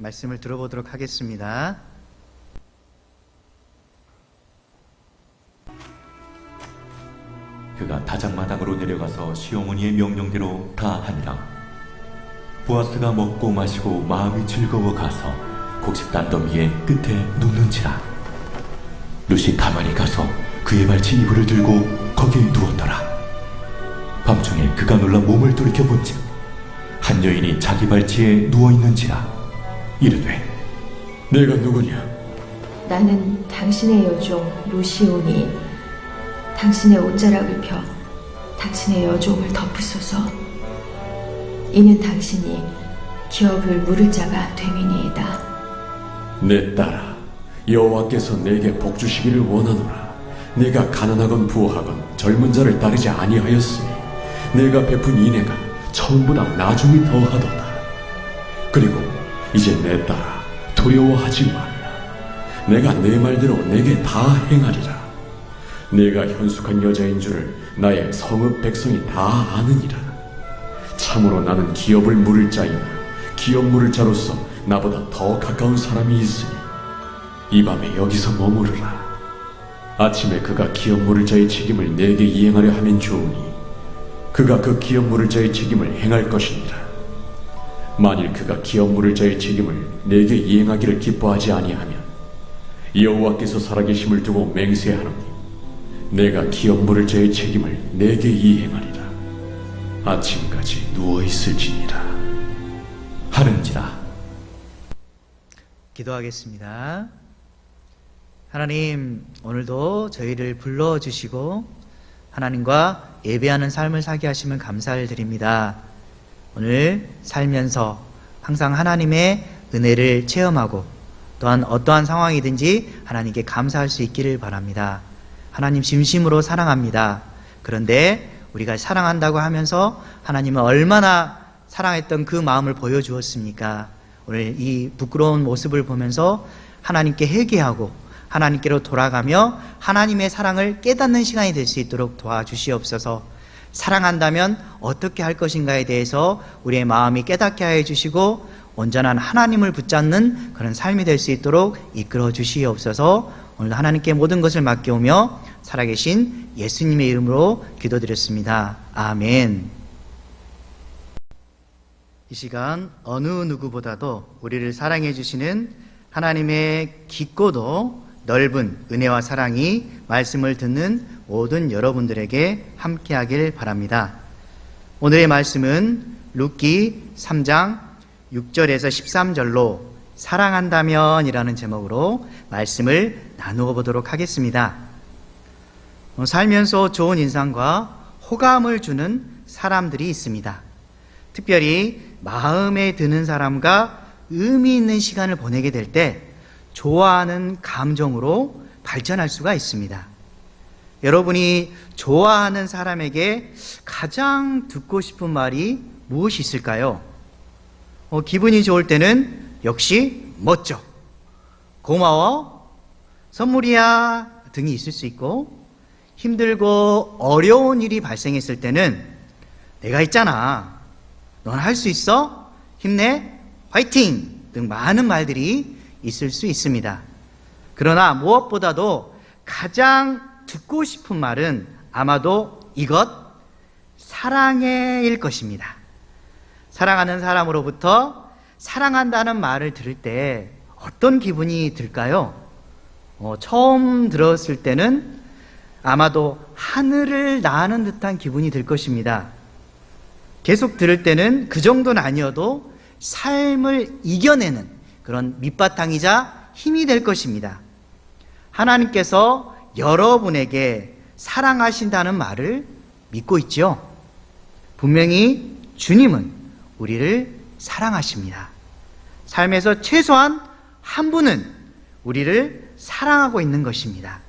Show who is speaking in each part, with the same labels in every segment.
Speaker 1: 말씀을 들어보도록 하겠습니다.
Speaker 2: 그가 다장마당으로 내려가서 시어머니의 명령대로 다 하니라. 보아스가 먹고 마시고 마음이 즐거워 가서 곡식 단더미의 끝에 눕는지라. 룻이 가만히 가서 그의 발치 이불을 들고 거기에 누웠더라. 밤중에 그가 놀라 몸을 돌이켜본즉 한 여인이 자기 발치에 누워있는지라. 이르되
Speaker 3: 내가 누구냐?
Speaker 4: 나는 당신의 여종 루시오니 당신의 옷자락을 펴 당신의 여종을 덮으소서. 이는 당신이 기업을 물을 자가 됨이니이다.
Speaker 3: 내 딸아, 여호와께서 내게 복 주시기를 원하노라. 내가 가난하건 부하건 젊은 자를 따르지 아니하였으니 내가 베푼 인애가 처음보다 나중이 더하도다. 그리고 이제 내 딸아, 두려워하지 말라. 내가 내 말대로 내게 다 행하리라. 내가 현숙한 여자인 줄을 나의 성읍 백성이 다 아느니라. 참으로 나는 기업을 물을 자이나 기업 물을 자로서 나보다 더 가까운 사람이 있으니 이 밤에 여기서 머무르라. 아침에 그가 기업 물을 자의 책임을 내게 이행하려 하면 좋으니 그가 그 기업 물을 자의 책임을 행할 것이니라. 만일 그가 기업 물을 자의 책임을 내게 이행하기를 기뻐하지 아니하면 여호와께서 살아계심을 두고 맹세하노니 내가 기업 물을 자의 책임을 내게 이행하리라. 아침까지 누워있을지니라
Speaker 2: 하는지라.
Speaker 1: 기도하겠습니다. 하나님, 오늘도 저희를 불러주시고 하나님과 예배하는 삶을 살게 하시면 감사를 드립니다. 오늘 살면서 항상 하나님의 은혜를 체험하고 또한 어떠한 상황이든지 하나님께 감사할 수 있기를 바랍니다. 하나님 진심으로 사랑합니다. 그런데 우리가 사랑한다고 하면서 하나님은 얼마나 사랑했던 그 마음을 보여주었습니까? 오늘 이 부끄러운 모습을 보면서 하나님께 회개하고 하나님께로 돌아가며 하나님의 사랑을 깨닫는 시간이 될 수 있도록 도와주시옵소서. 사랑한다면 어떻게 할 것인가에 대해서 우리의 마음이 깨닫게 하여 주시고 온전한 하나님을 붙잡는 그런 삶이 될 수 있도록 이끌어 주시옵소서. 오늘도 하나님께 모든 것을 맡겨오며 살아계신 예수님의 이름으로 기도드렸습니다. 아멘. 이 시간 어느 누구보다도 우리를 사랑해 주시는 하나님의 깊고도 넓은 은혜와 사랑이 말씀을 듣는 모든 여러분들에게 함께하길 바랍니다. 오늘의 말씀은 룻기 3장 6절에서 13절로 사랑한다면 이라는 제목으로 말씀을 나누어 보도록 하겠습니다. 살면서 좋은 인상과 호감을 주는 사람들이 있습니다. 특별히 마음에 드는 사람과 의미 있는 시간을 보내게 될 때 좋아하는 감정으로 발전할 수가 있습니다. 여러분이 좋아하는 사람에게 가장 듣고 싶은 말이 무엇이 있을까요? 기분이 좋을 때는 역시 멋져, 고마워, 선물이야 등이 있을 수 있고, 힘들고 어려운 일이 발생했을 때는 내가 있잖아, 넌 할 수 있어, 힘내, 화이팅 등 많은 말들이 있을 수 있습니다. 그러나 무엇보다도 가장 듣고 싶은 말은 아마도 이것, 사랑해일 것입니다. 사랑하는 사람으로부터 사랑한다는 말을 들을 때 어떤 기분이 들까요? 처음 들었을 때는 아마도 하늘을 나는 듯한 기분이 들 것입니다. 계속 들을 때는 그 정도는 아니어도 삶을 이겨내는 그런 밑바탕이자 힘이 될 것입니다. 하나님께서 여러분에게 사랑하신다는 말을 믿고 있죠. 분명히 주님은 우리를 사랑하십니다. 삶에서 최소한 한 분은 우리를 사랑하고 있는 것입니다.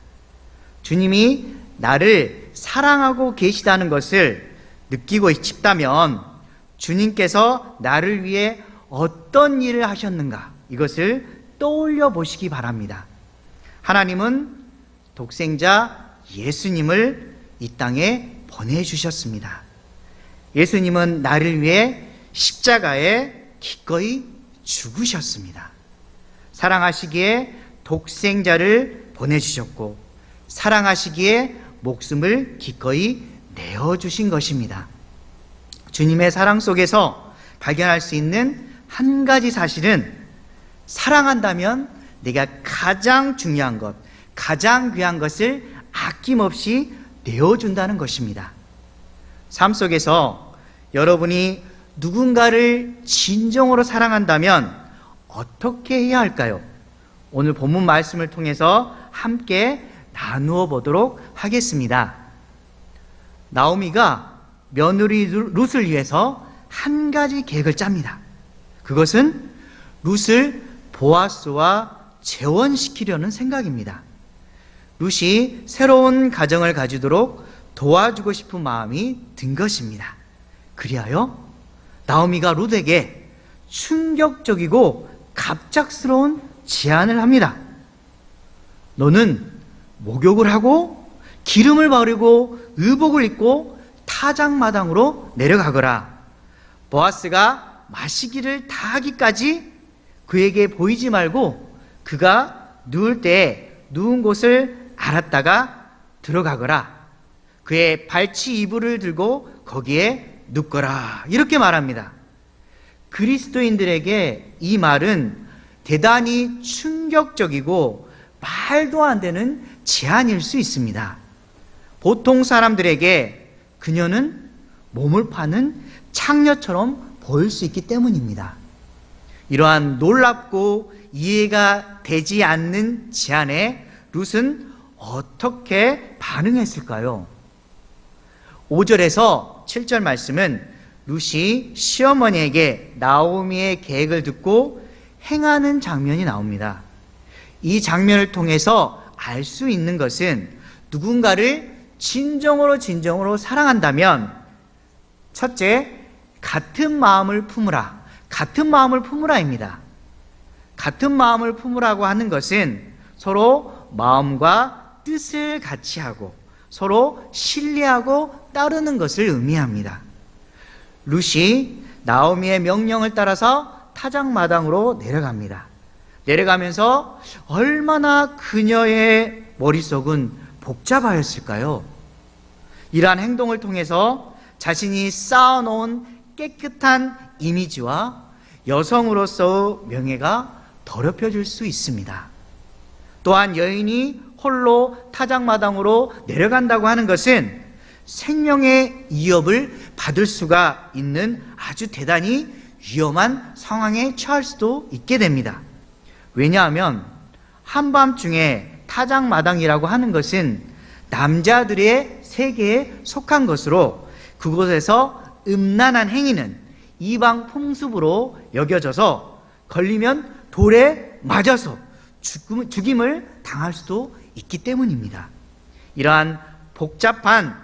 Speaker 1: 주님이 나를 사랑하고 계시다는 것을 느끼고 싶다면 주님께서 나를 위해 어떤 일을 하셨는가, 이것을 떠올려 보시기 바랍니다. 하나님은 독생자 예수님을 이 땅에 보내주셨습니다. 예수님은 나를 위해 십자가에 기꺼이 죽으셨습니다. 사랑하시기에 독생자를 보내주셨고 사랑하시기에 목숨을 기꺼이 내어주신 것입니다. 주님의 사랑 속에서 발견할 수 있는 한 가지 사실은 사랑한다면 내가 가장 중요한 것, 가장 귀한 것을 아낌없이 내어준다는 것입니다. 삶 속에서 여러분이 누군가를 진정으로 사랑한다면 어떻게 해야 할까요? 오늘 본문 말씀을 통해서 함께 나누어 보도록 하겠습니다. 나오미가 며느리 룻을 위해서 한 가지 계획을 짭니다. 그것은 룻을 보아스와 재혼시키려는 생각입니다. 룻이 새로운 가정을 가지도록 도와주고 싶은 마음이 든 것입니다. 그리하여 나오미가 룻에게 충격적이고 갑작스러운 제안을 합니다. 너는 목욕을 하고 기름을 바르고 의복을 입고 타작마당으로 내려가거라. 보아스가 마시기를 다 하기까지 그에게 보이지 말고 그가 누울 때 누운 곳을 알았다가 들어가거라. 그의 발치 이불을 들고 거기에 눕거라. 이렇게 말합니다. 그리스도인들에게 이 말은 대단히 충격적이고 말도 안 되는 제안일 수 있습니다. 보통 사람들에게 그녀는 몸을 파는 창녀처럼 보일 수 있기 때문입니다. 이러한 놀랍고 이해가 되지 않는 제안에 룻은 어떻게 반응했을까요? 5절에서 7절 말씀은 룻이 시어머니에게 나오미의 계획을 듣고 행하는 장면이 나옵니다. 이 장면을 통해서 알 수 있는 것은 누군가를 진정으로 사랑한다면 첫째, 같은 마음을 품으라. 같은 마음을 품으라입니다. 같은 마음을 품으라고 하는 것은 서로 마음과 뜻을 같이 하고 서로 신뢰하고 따르는 것을 의미합니다. 룻이 나오미의 명령을 따라서 타작마당으로 내려갑니다. 내려가면서 얼마나 그녀의 머릿속은 복잡하였을까요? 이러한 행동을 통해서 자신이 쌓아놓은 깨끗한 이미지와 여성으로서의 명예가 더럽혀질 수 있습니다. 또한 여인이 홀로 타작마당으로 내려간다고 하는 것은 생명의 위협을 받을 수가 있는 아주 대단히 위험한 상황에 처할 수도 있게 됩니다. 왜냐하면 한밤중에 타작마당이라고 하는 것은 남자들의 세계에 속한 것으로 그곳에서 음란한 행위는 이방 풍습으로 여겨져서 걸리면 돌에 맞아서 죽임을 당할 수도 있기 때문입니다. 이러한 복잡한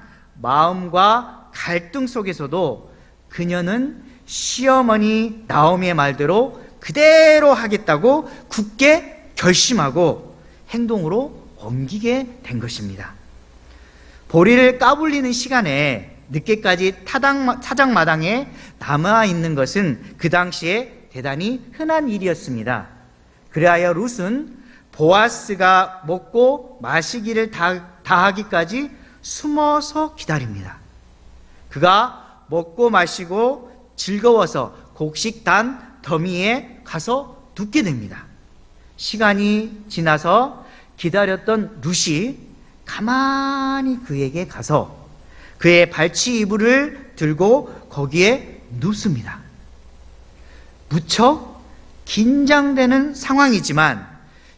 Speaker 1: 마음과 갈등 속에서도 그녀는 시어머니 나오미의 말대로 그대로 하겠다고 굳게 결심하고 행동으로 옮기게 된 것입니다. 보리를 까불리는 시간에 늦게까지 타작마당에 남아있는 것은 그 당시에 대단히 흔한 일이었습니다. 그리하여 룻은 보아스가 먹고 마시기를 다 하기까지 숨어서 기다립니다. 그가 먹고 마시고 즐거워서 곡식단 더미에 가서 눕게 됩니다. 시간이 지나서 기다렸던 룻이 가만히 그에게 가서 그의 발치 이불을 들고 거기에 눕습니다. 무척 긴장되는 상황이지만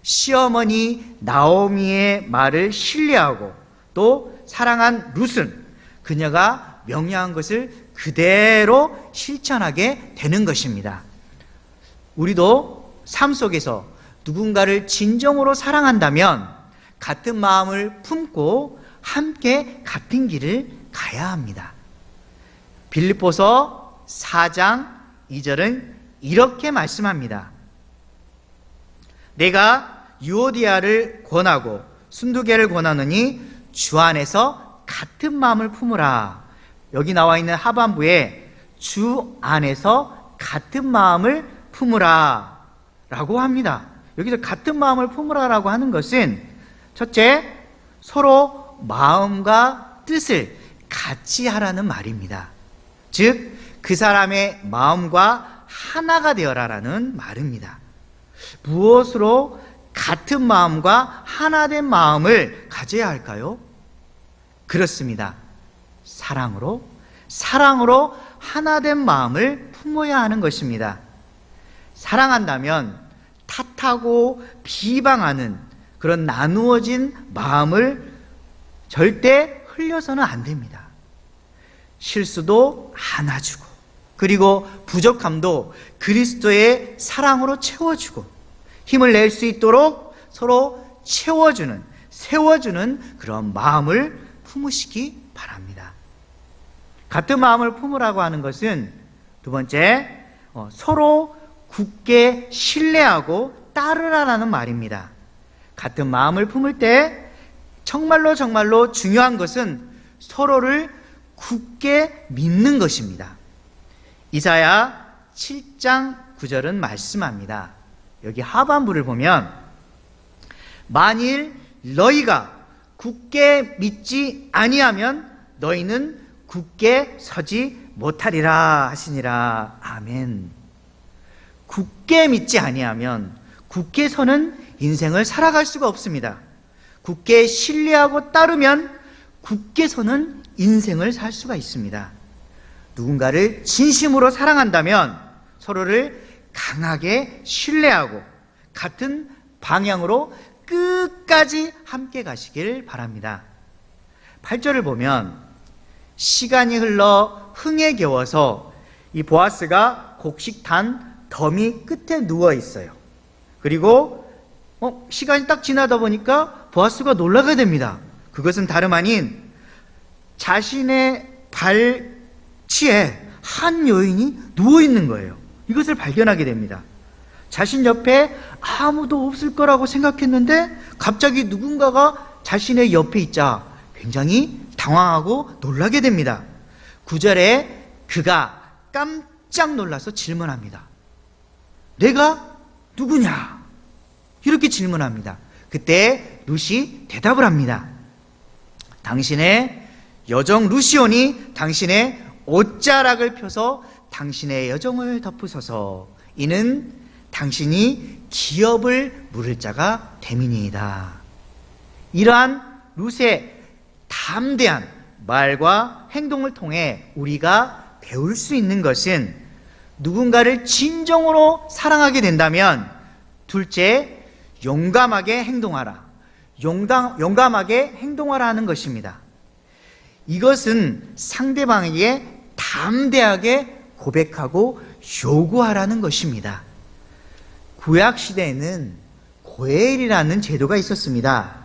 Speaker 1: 시어머니 나오미의 말을 신뢰하고 또 사랑한 룻은 그녀가 명령한 것을 그대로 실천하게 되는 것입니다. 우리도 삶 속에서 누군가를 진정으로 사랑한다면 같은 마음을 품고 함께 같은 길을 가야 합니다. 빌립보서 4장 2절은 이렇게 말씀합니다. 내가 유오디아를 권하고 순두계를 권하노니 주 안에서 같은 마음을 품으라. 여기 나와 있는 하반부에 주 안에서 같은 마음을 품으라 라고 합니다. 여기서 같은 마음을 품으라라고 하는 것은 첫째, 서로 마음과 뜻을 같이 하라는 말입니다. 즉, 그 사람의 마음과 하나가 되어라라는 말입니다. 무엇으로 같은 마음과 하나된 마음을 가져야 할까요? 그렇습니다. 사랑으로 하나된 마음을 품어야 하는 것입니다. 사랑한다면 탓하고 비방하는 그런 나누어진 마음을 절대 흘려서는 안 됩니다. 실수도 안아주고, 그리고 부족함도 그리스도의 사랑으로 채워주고, 힘을 낼 수 있도록 서로 채워주는, 세워주는 그런 마음을 품으시기 바랍니다. 같은 마음을 품으라고 하는 것은 두 번째, 서로 굳게 신뢰하고 따르라라는 말입니다. 같은 마음을 품을 때 정말로 중요한 것은 서로를 굳게 믿는 것입니다. 이사야 7장 9절은 말씀합니다. 여기 하반부를 보면 만일 너희가 굳게 믿지 아니하면 너희는 굳게 서지 못하리라 하시니라. 아멘. 굳게 믿지 아니하면 굳게 서는 인생을 살아갈 수가 없습니다. 굳게 신뢰하고 따르면 굳게 서는 인생을 살 수가 있습니다. 누군가를 진심으로 사랑한다면 서로를 강하게 신뢰하고 같은 방향으로 끝까지 함께 가시길 바랍니다. 8절을 보면 시간이 흘러 흥에 겨워서 이 보아스가 곡식단 더미 끝에 누워 있어요. 그리고 시간이 딱 지나다 보니까 보아스가 놀라게 됩니다. 그것은 다름 아닌 자신의 발치에 한 여인이 누워 있는 거예요. 이것을 발견하게 됩니다. 자신 옆에 아무도 없을 거라고 생각했는데 갑자기 누군가가 자신의 옆에 있자 굉장히 당황하고 놀라게 됩니다. 9절에 그가 깜짝 놀라서 질문합니다. 내가 누구냐? 이렇게 질문합니다. 그때 룻이 대답을 합니다. 당신의 여종 루시온이 당신의 옷자락을 펴서 당신의 여종을 덮으소서. 이는 당신이 기업을 물을 자가 됨이니이다. 이러한 룻의 담대한 말과 행동을 통해 우리가 배울 수 있는 것은 누군가를 진정으로 사랑하게 된다면 둘째, 용감하게 행동하라. 용감하게 행동하라 하는 것입니다. 이것은 상대방에게 담대하게 고백하고 요구하라는 것입니다. 구약시대에는 고엘이라는 제도가 있었습니다.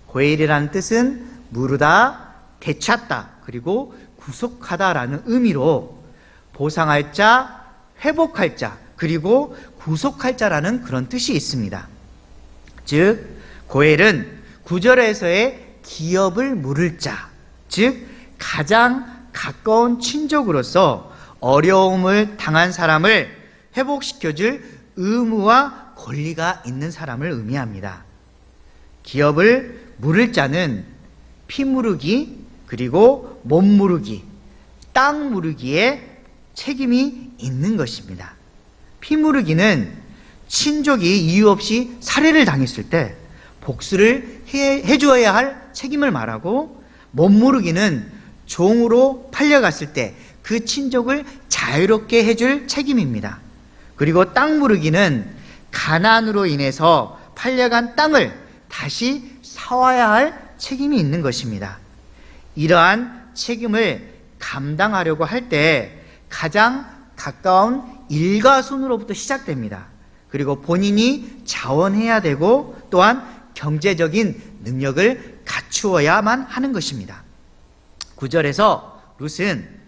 Speaker 1: 고엘이라는 뜻은 무르다, 되찾다, 그리고 구속하다라는 의미로 보상할 자, 회복할 자, 그리고 구속할 자라는 그런 뜻이 있습니다. 즉 고엘은 구절에서의 기업을 물을 자, 즉 가장 가까운 친족으로서 어려움을 당한 사람을 회복시켜줄 의무와 권리가 있는 사람을 의미합니다. 기업을 물을 자는 피 무르기, 그리고 몸 무르기, 땅 무르기에 책임이 있는 것입니다. 피 무르기는 친족이 이유 없이 살해를 당했을 때 복수를 해주어야 할 책임을 말하고, 몸 무르기는 종으로 팔려갔을 때 그 친족을 자유롭게 해줄 책임입니다. 그리고 땅 무르기는 가난으로 인해서 팔려간 땅을 다시 사와야 할 책임이 있는 것입니다. 이러한 책임을 감당하려고 할 때 가장 가까운 일가손으로부터 시작됩니다. 그리고 본인이 자원해야 되고 또한 경제적인 능력을 갖추어야만 하는 것입니다. 9절에서 룻은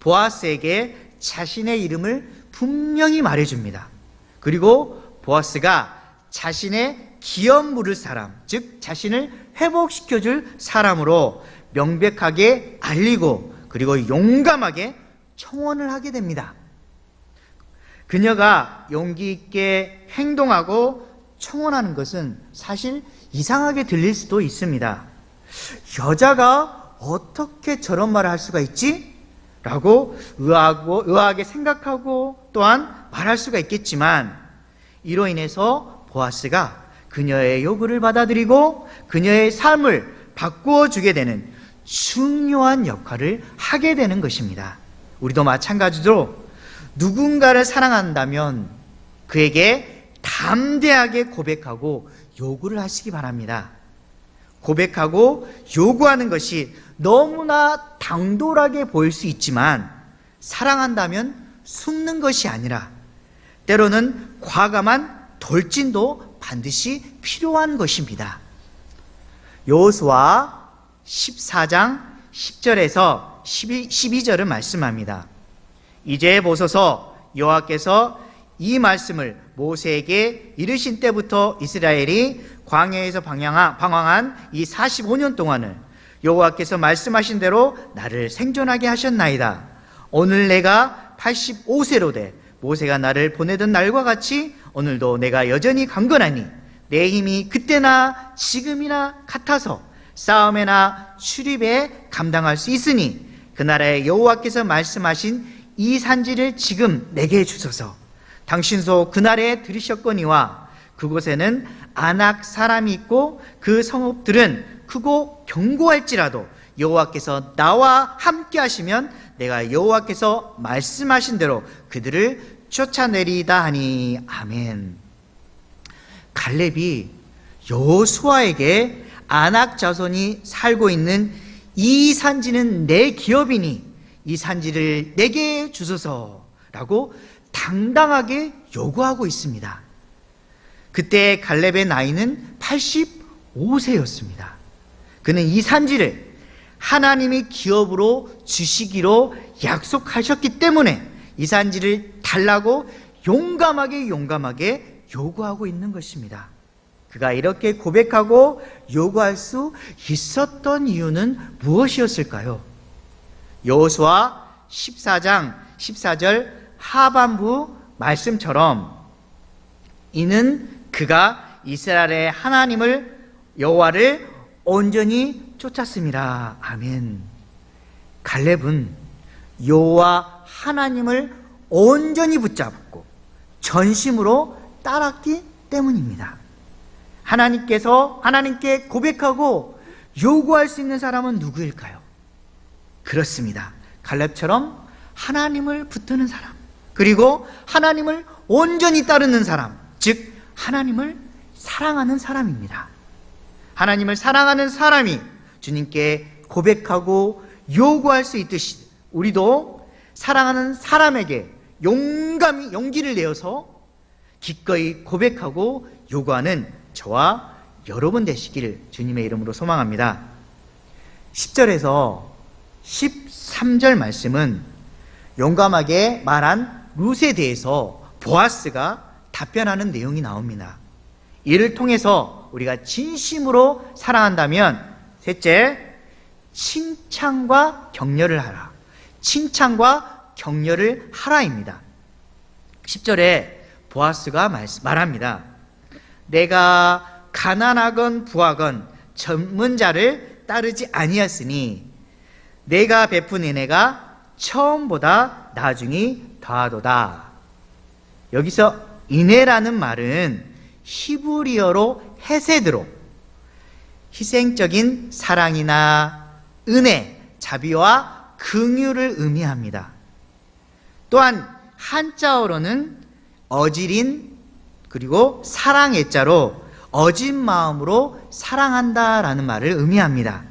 Speaker 1: 보아스에게 자신의 이름을 분명히 말해줍니다. 그리고 보아스가 자신의 기업 물을 사람, 즉 자신을 회복시켜줄 사람으로 명백하게 알리고 그리고 용감하게 청원을 하게 됩니다. 그녀가 용기 있게 행동하고 청혼하는 것은 사실 이상하게 들릴 수도 있습니다. 여자가 어떻게 저런 말을 할 수가 있지? 라고 의아하게 생각하고 또한 말할 수가 있겠지만, 이로 인해서 보아스가 그녀의 요구를 받아들이고 그녀의 삶을 바꾸어 주게 되는 중요한 역할을 하게 되는 것입니다. 우리도 마찬가지로 누군가를 사랑한다면 그에게 담대하게 고백하고 요구를 하시기 바랍니다. 고백하고 요구하는 것이 너무나 당돌하게 보일 수 있지만, 사랑한다면 숨는 것이 아니라 때로는 과감한 돌진도 반드시 필요한 것입니다. 여호수아 14장 10절에서 12절을 말씀합니다. 이제 보소서, 여호와께서 이 말씀을 모세에게 이르신 때부터 이스라엘이 광야에서 방황한 이 45년 동안을 여호와께서 말씀하신 대로 나를 생존하게 하셨나이다. 오늘 내가 85세로 돼 모세가 나를 보내던 날과 같이 오늘도 내가 여전히 강건하니 내 힘이 그때나 지금이나 같아서 싸움에나 출입에 감당할 수 있으니 그 나라의 여호와께서 말씀하신 이 산지를 지금 내게 주소서. 당신도 그 날에 들으셨거니와 그곳에는 아낙 사람이 있고 그 성읍들은 크고 견고할지라도 여호와께서 나와 함께 하시면 내가 여호와께서 말씀하신 대로 그들을 쫓아내리다 하니. 아멘. 갈렙이 여호수아에게 아낙 자손이 살고 있는 이 산지는 내 기업이니 이 산지를 내게 주소서라고 당당하게 요구하고 있습니다. 그때 갈렙의 나이는 85세였습니다. 그는 이 산지를 하나님이 기업으로 주시기로 약속하셨기 때문에 이 산지를 달라고 용감하게 요구하고 있는 것입니다. 그가 이렇게 고백하고 요구할 수 있었던 이유는 무엇이었을까요? 여호수아 14장 14절 하반부 말씀처럼 이는 그가 이스라엘의 하나님을 여호와를 온전히 쫓았습니다. 아멘. 갈렙은 여호와 하나님을 온전히 붙잡고 전심으로 따랐기 때문입니다. 하나님께 고백하고 요구할 수 있는 사람은 누구일까요? 그렇습니다. 갈렙처럼 하나님을 붙드는 사람, 그리고 하나님을 온전히 따르는 사람, 즉 하나님을 사랑하는 사람입니다. 하나님을 사랑하는 사람이 주님께 고백하고 요구할 수 있듯이 우리도 사랑하는 사람에게 용기를 내어서 기꺼이 고백하고 요구하는 저와 여러분 되시기를 주님의 이름으로 소망합니다. 10절에서 13절 말씀은 용감하게 말한 룻에 대해서 보아스가 답변하는 내용이 나옵니다. 이를 통해서 우리가 진심으로 사랑한다면 셋째, 칭찬과 격려를 하라. 칭찬과 격려를 하라입니다. 10절에 보아스가 말합니다. 내가 가난하건 부하건 젊은 자를 따르지 아니하였으니 내가 베푼 은혜가 처음보다 나중이 더하도다. 여기서 은혜라는 말은 히브리어로 헤세드로 희생적인 사랑이나 은혜, 자비와 긍휼을 의미합니다. 또한 한자어로는 어지린 그리고 사랑의 자로 어진 마음으로 사랑한다라는 말을 의미합니다.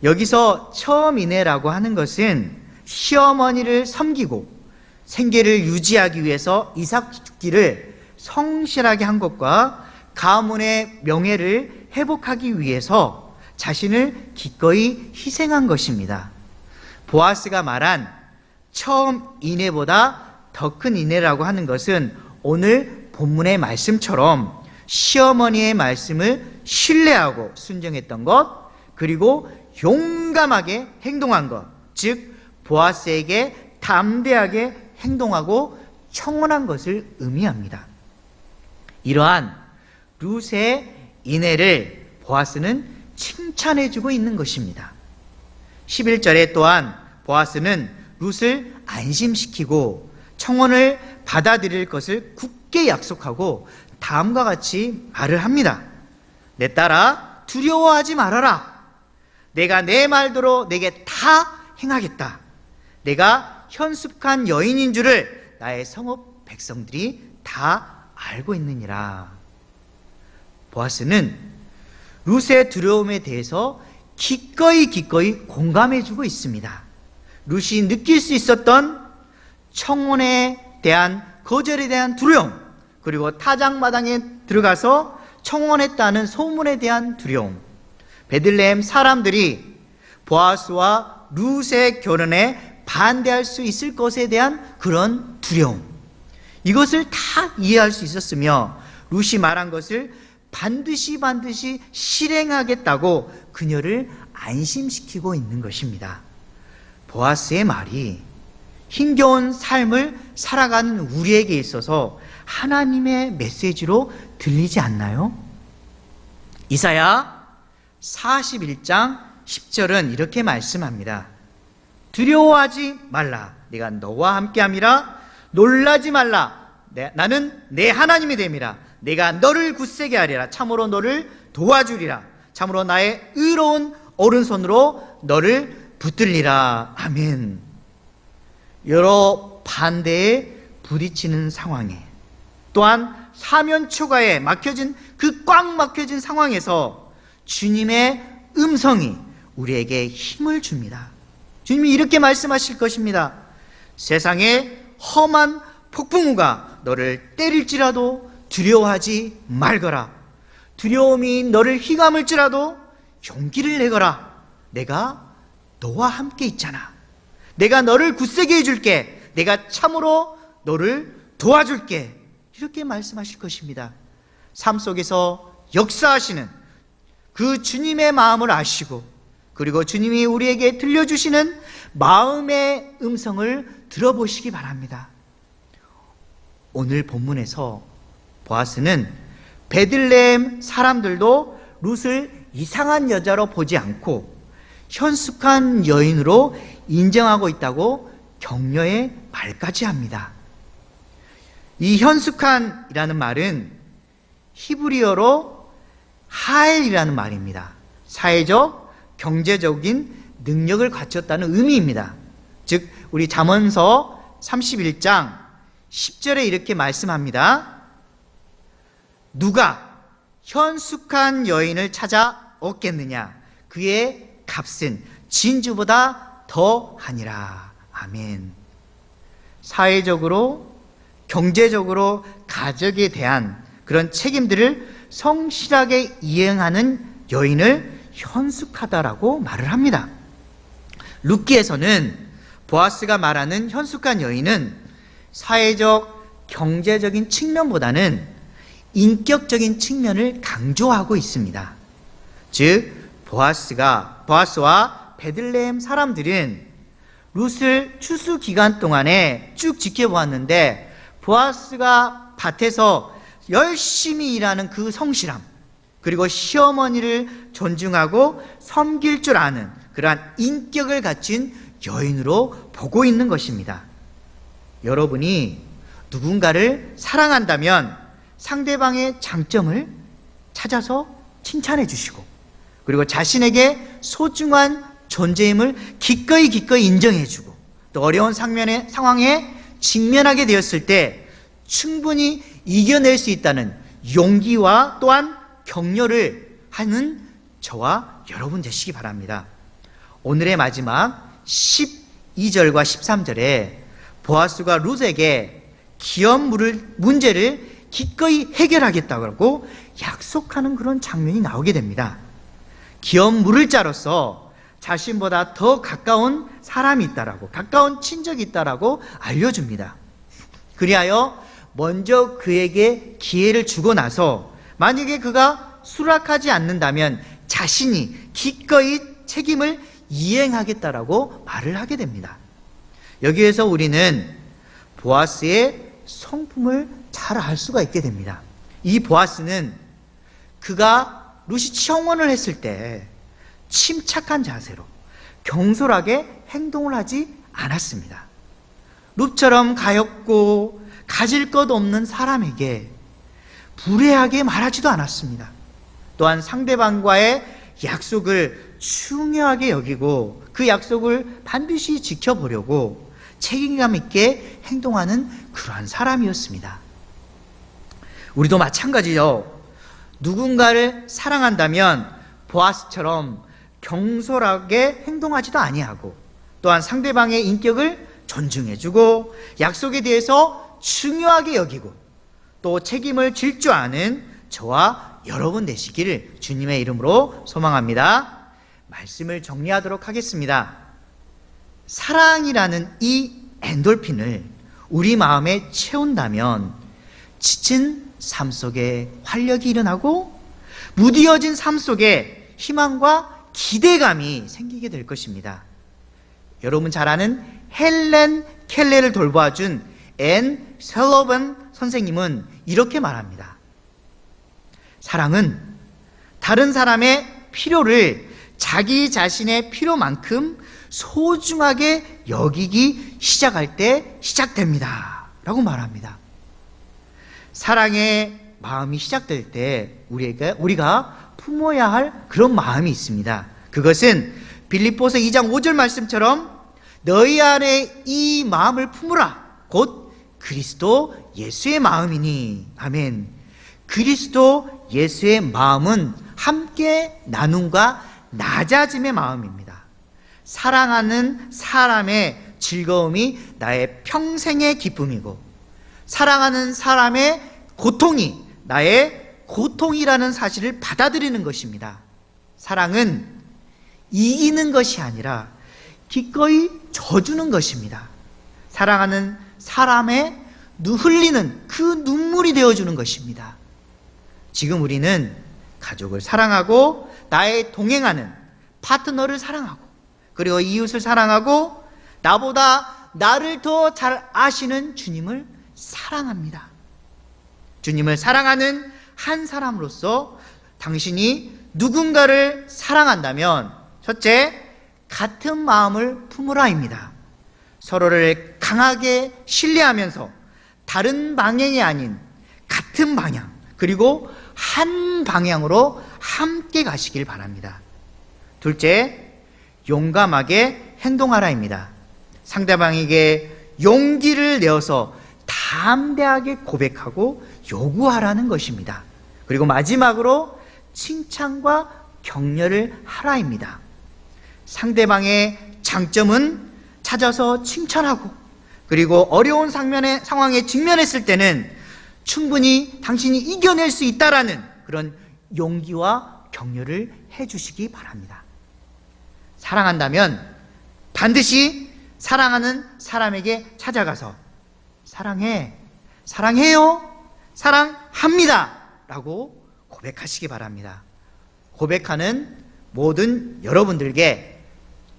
Speaker 1: 여기서 처음 인애라고 하는 것은 시어머니를 섬기고 생계를 유지하기 위해서 이삭 죽기를 성실하게 한 것과 가문의 명예를 회복하기 위해서 자신을 기꺼이 희생한 것입니다. 보아스가 말한 처음 인애보다 더 큰 인애라고 하는 것은 오늘 본문의 말씀처럼 시어머니의 말씀을 신뢰하고 순종했던 것, 그리고 용감하게 행동한 것, 즉 보아스에게 담대하게 행동하고 청혼한 것을 의미합니다. 이러한 룻의 인애를 보아스는 칭찬해주고 있는 것입니다. 11절에 또한 보아스는 룻을 안심시키고 청혼을 받아들일 것을 굳게 약속하고 다음과 같이 말을 합니다. 내 딸아, 두려워하지 말아라. 내가 내 말대로 내게 다 행하겠다. 내가 현숙한 여인인 줄을 나의 성읍 백성들이 다 알고 있느니라. 보아스는 룻의 두려움에 대해서 기꺼이 공감해주고 있습니다. 룻이 느낄 수 있었던 청혼에 대한 거절에 대한 두려움, 그리고 타작마당에 들어가서 청혼했다는 소문에 대한 두려움, 베들레헴 사람들이 보아스와 룻의 결혼에 반대할 수 있을 것에 대한 그런 두려움, 이것을 다 이해할 수 있었으며 룻이 말한 것을 반드시 실행하겠다고 그녀를 안심시키고 있는 것입니다. 보아스의 말이 힘겨운 삶을 살아가는 우리에게 있어서 하나님의 메시지로 들리지 않나요? 이사야 41장 10절은 이렇게 말씀합니다. 두려워하지 말라. 내가 너와 함께함이라. 놀라지 말라. 나는 내 하나님이 됨이라. 내가 너를 굳세게 하리라. 참으로 너를 도와주리라. 참으로 나의 의로운 오른손으로 너를 붙들리라. 아멘. 여러 반대에 부딪히는 상황에, 또한 사면초가에 막혀진 그 꽉 막혀진 상황에서 주님의 음성이 우리에게 힘을 줍니다. 주님이 이렇게 말씀하실 것입니다. 세상에 험한 폭풍우가 너를 때릴지라도 두려워하지 말거라. 두려움이 너를 휘감을지라도 용기를 내거라. 내가 너와 함께 있잖아. 내가 너를 굳세게 해줄게. 내가 참으로 너를 도와줄게. 이렇게 말씀하실 것입니다. 삶 속에서 역사하시는 그 주님의 마음을 아시고, 그리고 주님이 우리에게 들려주시는 마음의 음성을 들어보시기 바랍니다. 오늘 본문에서 보아스는 베들레헴 사람들도 룻을 이상한 여자로 보지 않고 현숙한 여인으로 인정하고 있다고 격려의 말까지 합니다. 이 현숙한이라는 말은 히브리어로 하엘이라는 말입니다. 사회적, 경제적인 능력을 갖췄다는 의미입니다. 즉 우리 잠언서 31장 10절에 이렇게 말씀합니다. 누가 현숙한 여인을 찾아 얻겠느냐? 그의 값은 진주보다 더하니라. 아멘. 사회적으로, 경제적으로 가족에 대한 그런 책임들을 성실하게 이행하는 여인을 현숙하다라고 말을 합니다. 룻기에서는 보아스가 말하는 현숙한 여인은 사회적, 경제적인 측면보다는 인격적인 측면을 강조하고 있습니다. 즉 보아스와 베들레헴 사람들은 룻을 추수 기간 동안에 쭉 지켜보았는데, 보아스가 밭에서 열심히 일하는 그 성실함, 그리고 시어머니를 존중하고 섬길 줄 아는 그러한 인격을 갖춘 여인으로 보고 있는 것입니다. 여러분이 누군가를 사랑한다면 상대방의 장점을 찾아서 칭찬해 주시고, 그리고 자신에게 소중한 존재임을 기꺼이 인정해 주고, 또 어려운 상황에 직면하게 되었을 때 충분히 이겨낼 수 있다는 용기와 또한 격려를 하는 저와 여러분 되시기 바랍니다. 오늘의 마지막 12절과 13절에 보아스가 룻에게 기업 문제를 기꺼이 해결하겠다고 약속하는 그런 장면이 나오게 됩니다. 기업 물을 자로서 자신보다 더 가까운 사람이 있다라고, 가까운 친족이 있다라고 알려줍니다. 그리하여 먼저 그에게 기회를 주고 나서 만약에 그가 수락하지 않는다면 자신이 기꺼이 책임을 이행하겠다라고 말을 하게 됩니다. 여기에서 우리는 보아스의 성품을 잘 알 수가 있게 됩니다. 이 보아스는 그가 룻이 청혼을 했을 때 침착한 자세로 경솔하게 행동을 하지 않았습니다. 룻처럼 가엾고 가질 것 없는 사람에게 불의하게 말하지도 않았습니다. 또한 상대방과의 약속을 중요하게 여기고 그 약속을 반드시 지켜보려고 책임감 있게 행동하는 그러한 사람이었습니다. 우리도 마찬가지요. 누군가를 사랑한다면 보아스처럼 경솔하게 행동하지도 아니하고 또한 상대방의 인격을 존중해주고 약속에 대해서 중요하게 여기고 또 책임을 질 줄 아는 저와 여러분 되시기를 주님의 이름으로 소망합니다. 말씀을 정리하도록 하겠습니다. 사랑이라는 이 엔돌핀을 우리 마음에 채운다면 지친 삶 속에 활력이 일어나고 무디어진 삶 속에 희망과 기대감이 생기게 될 것입니다. 여러분 잘 아는 헬렌 켈레를 돌봐준 앤 셀러번 선생님은 이렇게 말합니다. 사랑은 다른 사람의 필요를 자기 자신의 필요만큼 소중하게 여기기 시작할 때 시작됩니다. 라고 말합니다. 사랑의 마음이 시작될 때 우리가 품어야 할 그런 마음이 있습니다. 그것은 빌립보서 2장 5절 말씀처럼 너희 안에 이 마음을 품으라. 곧 그리스도 예수의 마음이니. 아멘. 그리스도 예수의 마음은 함께 나눔과 낮아짐의 마음입니다. 사랑하는 사람의 즐거움이 나의 평생의 기쁨이고 사랑하는 사람의 고통이 나의 고통이라는 사실을 받아들이는 것입니다. 사랑은 이기는 것이 아니라 기꺼이 져주는 것입니다. 사랑하는 사람의 흘리는 그 눈물이 되어주는 것입니다. 지금 우리는 가족을 사랑하고 나의 동행하는 파트너를 사랑하고 그리고 이웃을 사랑하고 나보다 나를 더 잘 아시는 주님을 사랑합니다. 주님을 사랑하는 한 사람으로서 당신이 누군가를 사랑한다면 첫째, 같은 마음을 품으라입니다. 서로를 강하게 신뢰하면서 다른 방향이 아닌 같은 방향 그리고 한 방향으로 함께 가시길 바랍니다. 둘째, 용감하게 행동하라입니다. 상대방에게 용기를 내어서 담대하게 고백하고 요구하라는 것입니다. 그리고 마지막으로 칭찬과 격려를 하라입니다. 상대방의 장점은 찾아서 칭찬하고 그리고 어려운 상황에 직면했을 때는 충분히 당신이 이겨낼 수 있다라는 그런 용기와 격려를 해주시기 바랍니다. 사랑한다면 반드시 사랑하는 사람에게 찾아가서 사랑해요, 사랑합니다 라고 고백하시기 바랍니다. 고백하는 모든 여러분들께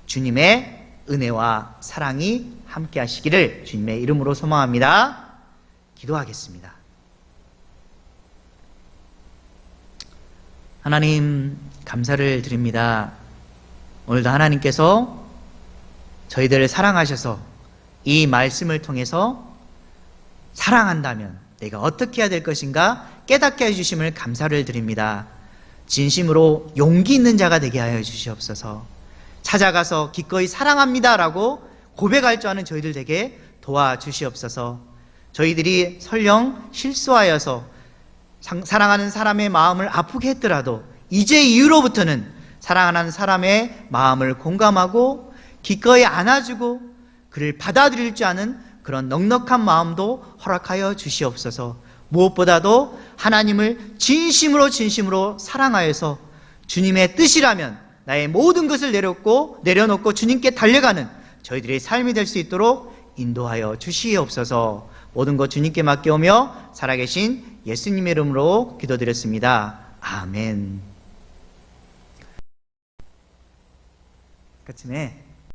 Speaker 1: 주님의 은혜와 사랑이 함께 하시기를 주님의 이름으로 소망합니다. 기도하겠습니다. 하나님 감사를 드립니다. 오늘도 하나님께서 저희들을 사랑하셔서 이 말씀을 통해서 사랑한다면 내가 어떻게 해야 될 것인가 깨닫게 해주심을 감사를 드립니다. 진심으로 용기 있는 자가 되게 하여 주시옵소서. 찾아가서 기꺼이 사랑합니다라고 고백할 줄 아는 저희들 되게 도와주시옵소서. 저희들이 설령 실수하여서 사랑하는 사람의 마음을 아프게 했더라도 이제 이후로부터는 사랑하는 사람의 마음을 공감하고 기꺼이 안아주고 그를 받아들일 줄 아는 그런 넉넉한 마음도 허락하여 주시옵소서. 무엇보다도 하나님을 진심으로 사랑하여서 주님의 뜻이라면 나의 모든 것을 내려놓고 주님께 달려가는 저희들의 삶이 될 수 있도록 인도하여 주시옵소서. 모든 것 주님께 맡겨오며 살아계신 예수님의 이름으로 기도드렸습니다. 아멘. 아침에